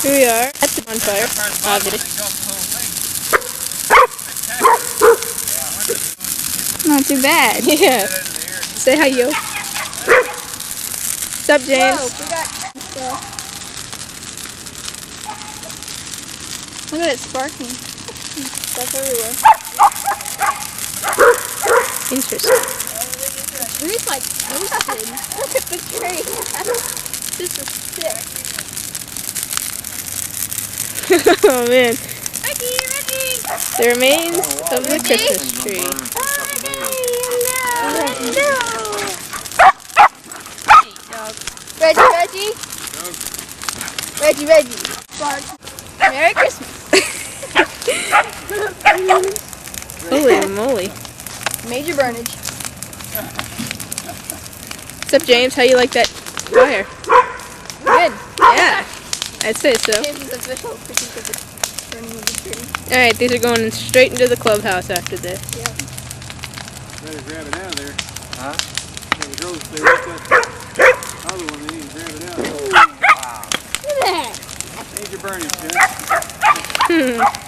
Here we are at the bonfire, obviously. Not too bad. Yeah. Say hi, yo. What's up, James? Whoa, we got stuff. Look at it sparking. Stuff everywhere. Interesting. The tree's like toasted. Look at the tree. This is sick. Oh man. Reggie! The remains of the Christmas tree. No! Reggie! Reggie! Bark. Merry Christmas! Holy moly. Major burnage. What's up, James? How you like that fire? Good. Yeah, I'd say so. James is official critique of the burning of the tree. Alright, these are going straight into the clubhouse after this. Yep. Better grab it out of there. Huh? The girls stay with that other one, they need to grab it out. Look at that. Major burning, Jen.